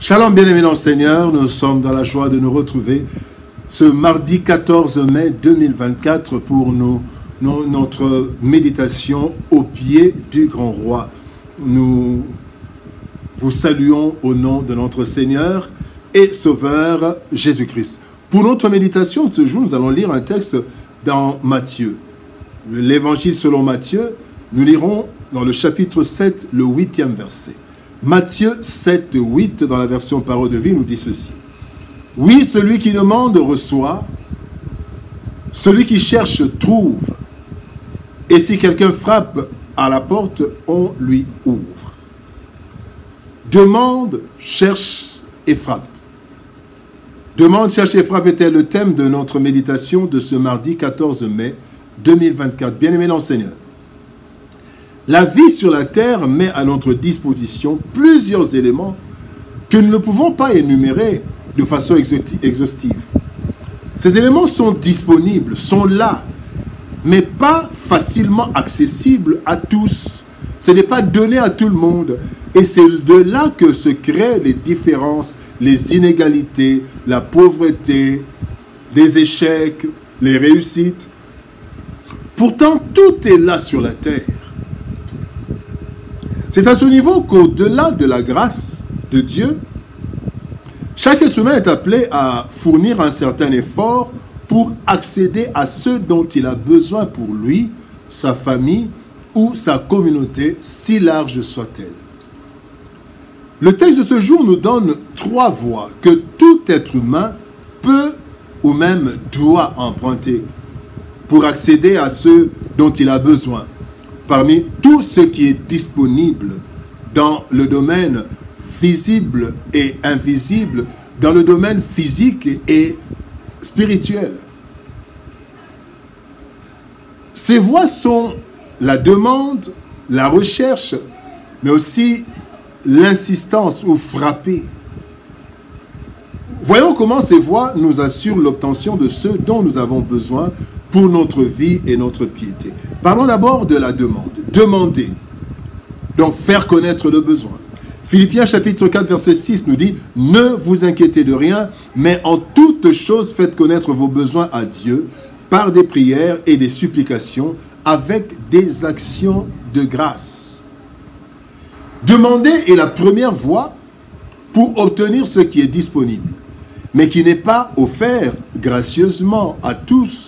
Shalom, bien-aimés dans le Seigneur, nous sommes dans la joie de nous retrouver ce mardi 14 mai 2024 pour notre méditation au pied du grand roi. Nous vous saluons au nom de notre Seigneur et Sauveur Jésus-Christ. Pour notre méditation de ce jour, nous allons lire un texte dans Matthieu. L'évangile selon Matthieu, nous lirons dans le chapitre 7, le 8e verset. Matthieu 7, 8, dans la version Parole de vie, nous dit ceci. « Oui, celui qui demande reçoit, celui qui cherche trouve, et si quelqu'un frappe à la porte, on lui ouvre. » Demande, cherche et frappe. Demande, cherche et frappe était le thème de notre méditation de ce mardi 14 mai 2024. Bien-aimés dans le Seigneur, la vie sur la terre met à notre disposition plusieurs éléments que nous ne pouvons pas énumérer de façon exhaustive. Ces éléments sont disponibles, sont là, mais pas facilement accessibles à tous. Ce n'est pas donné à tout le monde. Et c'est de là que se créent les différences, les inégalités, la pauvreté, les échecs, les réussites. Pourtant, tout est là sur la terre. C'est à ce niveau qu'au-delà de la grâce de Dieu, chaque être humain est appelé à fournir un certain effort pour accéder à ce dont il a besoin pour lui, sa famille ou sa communauté, si large soit-elle. Le texte de ce jour nous donne 3 voies que tout être humain peut ou même doit emprunter pour accéder à ce dont il a besoin. Parmi tout ce qui est disponible dans le domaine visible et invisible, dans le domaine physique et spirituel. Ces voies sont la demande, la recherche, mais aussi l'insistance ou frapper. Voyons comment ces voies nous assurent l'obtention de ce dont nous avons besoin pour notre vie et notre piété. Parlons d'abord de la demande. Demander. Donc, faire connaître le besoin. Philippiens chapitre 4, verset 6 nous dit « Ne vous inquiétez de rien, mais en toutes choses faites connaître vos besoins à Dieu par des prières et des supplications avec des actions de grâce. » Demander est la première voie pour obtenir ce qui est disponible, mais qui n'est pas offert gracieusement à tous.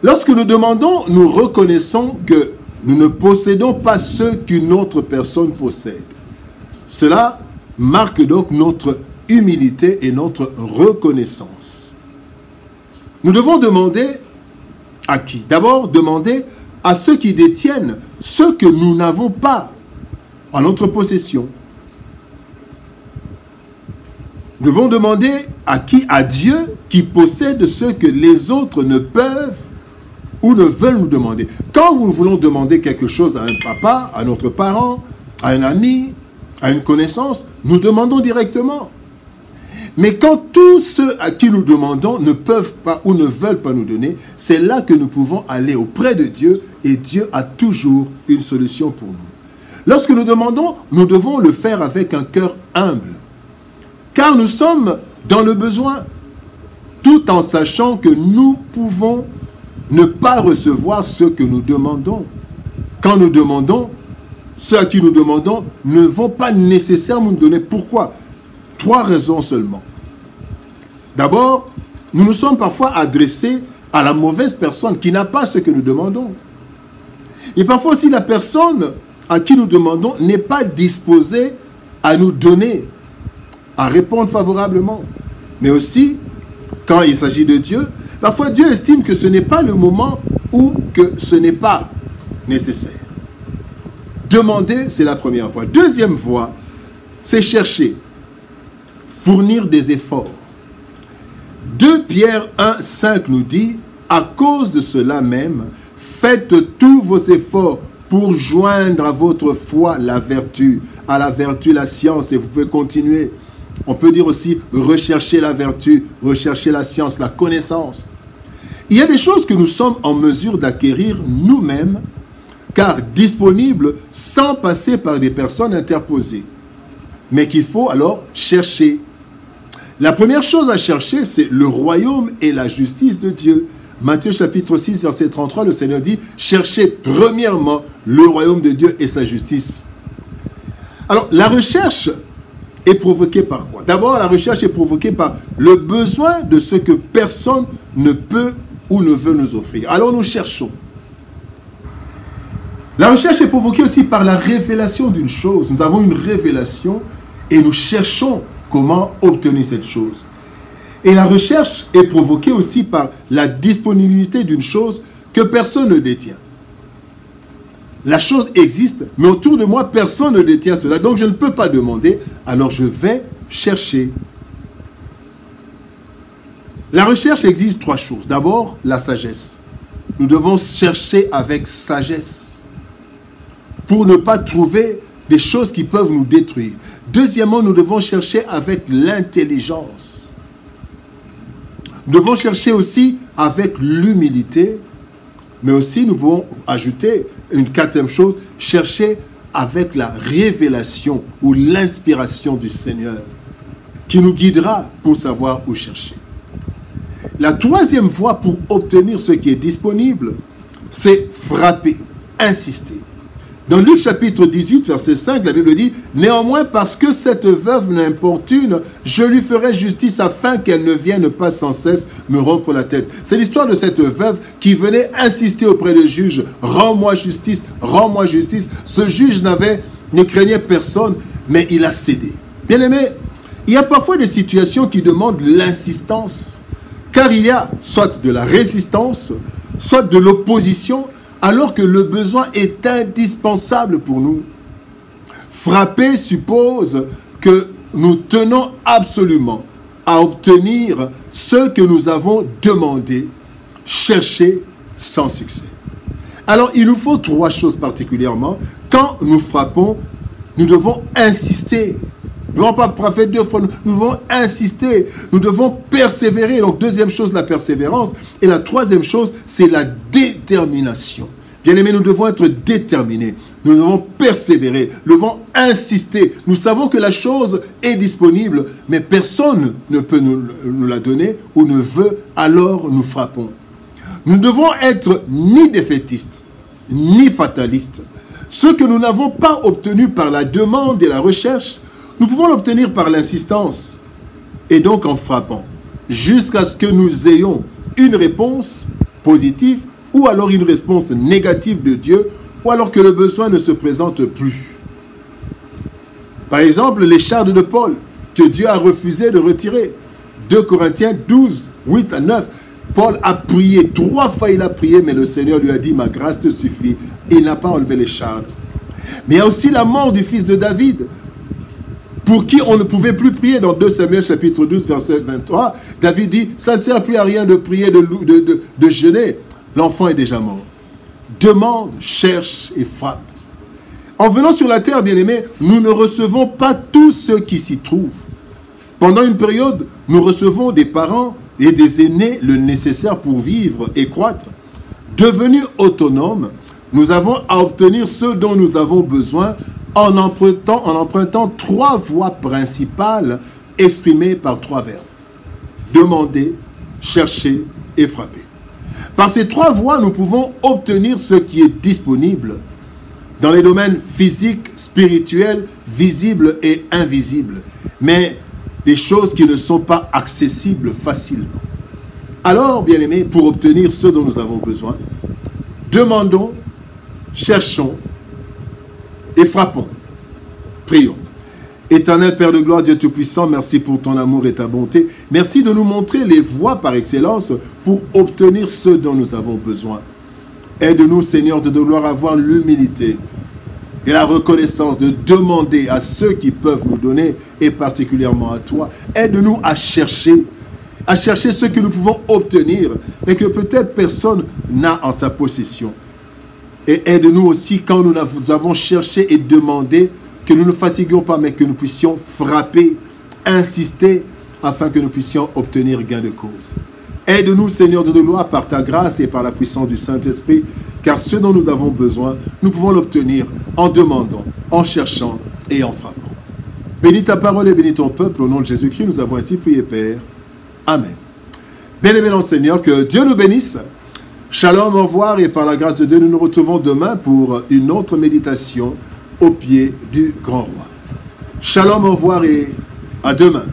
Lorsque nous demandons, nous reconnaissons que nous ne possédons pas ce qu'une autre personne possède. Cela marque donc notre humilité et notre reconnaissance. Nous devons demander à qui? D'abord, demander à ceux qui détiennent ce que nous n'avons pas en notre possession. Nous devons demander à qui? À Dieu qui possède ce que les autres ne peuvent ou ne veulent nous demander. Quand nous voulons demander quelque chose à un papa, à notre parent, à un ami, à une connaissance, nous demandons directement. Mais quand tous ceux à qui nous demandons ne peuvent pas ou ne veulent pas nous donner, c'est là que nous pouvons aller auprès de Dieu et Dieu a toujours une solution pour nous. Lorsque nous demandons, nous devons le faire avec un cœur humble. Car nous sommes dans le besoin, tout en sachant que nous pouvons ne pas recevoir ce que nous demandons. Quand nous demandons, ceux à qui nous demandons ne vont pas nécessairement nous donner. Pourquoi? 3 raisons seulement. D'abord, nous nous sommes parfois adressés à la mauvaise personne qui n'a pas ce que nous demandons. Et parfois aussi, la personne à qui nous demandons n'est pas disposée à nous donner, à répondre favorablement. Mais aussi, quand il s'agit de Dieu, parfois Dieu estime que ce n'est pas le moment ou que ce n'est pas nécessaire. Demander, c'est la première voie. Deuxième voie, c'est chercher, fournir des efforts. 2 Pierre 1, 5 nous dit « À cause de cela même, faites tous vos efforts pour joindre à votre foi la vertu, à la vertu la science. » Et vous pouvez continuer. On peut dire aussi rechercher la vertu, rechercher la science, la connaissance. Il y a des choses que nous sommes en mesure d'acquérir nous-mêmes, car disponibles sans passer par des personnes interposées. mais qu'il faut alors chercher. La première chose à chercher, c'est le royaume et la justice de Dieu. Matthieu chapitre 6, verset 33, le Seigneur dit, cherchez premièrement le royaume de Dieu et sa justice. Alors, la recherche est provoquée par quoi? D'abord, la recherche est provoquée par le besoin de ce que personne ne peut ou ne veut nous offrir. Alors, nous cherchons. La recherche est provoquée aussi par la révélation d'une chose. Nous avons une révélation et nous cherchons comment obtenir cette chose. Et la recherche est provoquée aussi par la disponibilité d'une chose que personne ne détient. La chose existe, mais autour de moi, personne ne détient cela. Donc, je ne peux pas demander, alors je vais chercher. La recherche exige trois choses. D'abord, la sagesse. Nous devons chercher avec sagesse pour ne pas trouver des choses qui peuvent nous détruire. Deuxièmement, nous devons chercher avec l'intelligence. Nous devons chercher aussi avec l'humilité, mais aussi nous pouvons ajouter une quatrième chose, chercher avec la révélation ou l'inspiration du Seigneur qui nous guidera pour savoir où chercher. La troisième voie pour obtenir ce qui est disponible, c'est frapper, insister. Dans Luc chapitre 18, verset 5, la Bible dit « Néanmoins, parce que cette veuve m'importune, je lui ferai justice afin qu'elle ne vienne pas sans cesse me rompre la tête. » C'est l'histoire de cette veuve qui venait insister auprès du juge « Rends-moi justice, rends-moi justice. » Ce juge ne craignait personne, mais il a cédé. Bien-aimés, il y a parfois des situations qui demandent l'insistance, car il y a soit de la résistance, soit de l'opposition, alors que le besoin est indispensable pour nous. Frapper suppose que nous tenons absolument à obtenir ce que nous avons demandé, cherché sans succès. Alors, il nous faut trois choses particulièrement. Quand nous frappons, nous devons insister. Nous ne devons pas frapper deux fois, nous devons insister, nous devons persévérer. Donc, deuxième chose, la persévérance. Et la troisième chose, c'est la détermination. Bien-aimés, nous devons être déterminés. Nous devons persévérer, nous devons insister. Nous savons que la chose est disponible, mais personne ne peut nous la donner ou ne veut, alors nous frappons. Nous devons être ni défaitistes, ni fatalistes. Ce que nous n'avons pas obtenu par la demande et la recherche, nous pouvons l'obtenir par l'insistance et donc en frappant, jusqu'à ce que nous ayons une réponse positive ou alors une réponse négative de Dieu, ou alors que le besoin ne se présente plus. Par exemple, les chardes de Paul, que Dieu a refusé de retirer. 2 Corinthiens 12, 8 à 9. Paul a prié, 3 fois il a prié, mais le Seigneur lui a dit, ma grâce te suffit. Il n'a pas enlevé les chardes. Mais il y a aussi la mort du fils de David, pour qui on ne pouvait plus prier. Dans 2 Samuel chapitre 12, verset 23, David dit, ça ne sert plus à rien de prier, de jeûner. L'enfant est déjà mort. Demande, cherche et frappe. En venant sur la terre, bien-aimés, nous ne recevons pas tout ce qui s'y trouve. Pendant une période, nous recevons des parents et des aînés le nécessaire pour vivre et croître. Devenus autonomes, nous avons à obtenir ce dont nous avons besoin en empruntant 3 voies principales exprimées par 3 verbes. Demander, chercher et frapper. Par ces 3 voies, nous pouvons obtenir ce qui est disponible dans les domaines physiques, spirituels, visibles et invisibles, mais des choses qui ne sont pas accessibles facilement. Alors, bien-aimés, pour obtenir ce dont nous avons besoin, demandons, cherchons et frappons. Prions. Éternel Père de gloire, Dieu Tout-Puissant, merci pour ton amour et ta bonté. Merci de nous montrer les voies par excellence pour obtenir ce dont nous avons besoin. Aide-nous, Seigneur de gloire, à avoir l'humilité et la reconnaissance de demander à ceux qui peuvent nous donner, et particulièrement à toi. Aide-nous à chercher ce que nous pouvons obtenir, mais que peut-être personne n'a en sa possession. Et aide-nous aussi quand nous avons cherché et demandé, que nous ne fatiguions pas, mais que nous puissions frapper, insister, afin que nous puissions obtenir gain de cause. Aide-nous, Seigneur de gloire, par ta grâce et par la puissance du Saint-Esprit, car ce dont nous avons besoin, nous pouvons l'obtenir en demandant, en cherchant et en frappant. Bénis ta parole et bénis ton peuple. Au nom de Jésus-Christ, nous avons ainsi prié, Père. Amen. Bien-aimés dans le Seigneur, que Dieu nous bénisse. Shalom, au revoir, et par la grâce de Dieu, nous nous retrouvons demain pour une autre méditation au pied du grand roi. Shalom, au revoir et à demain.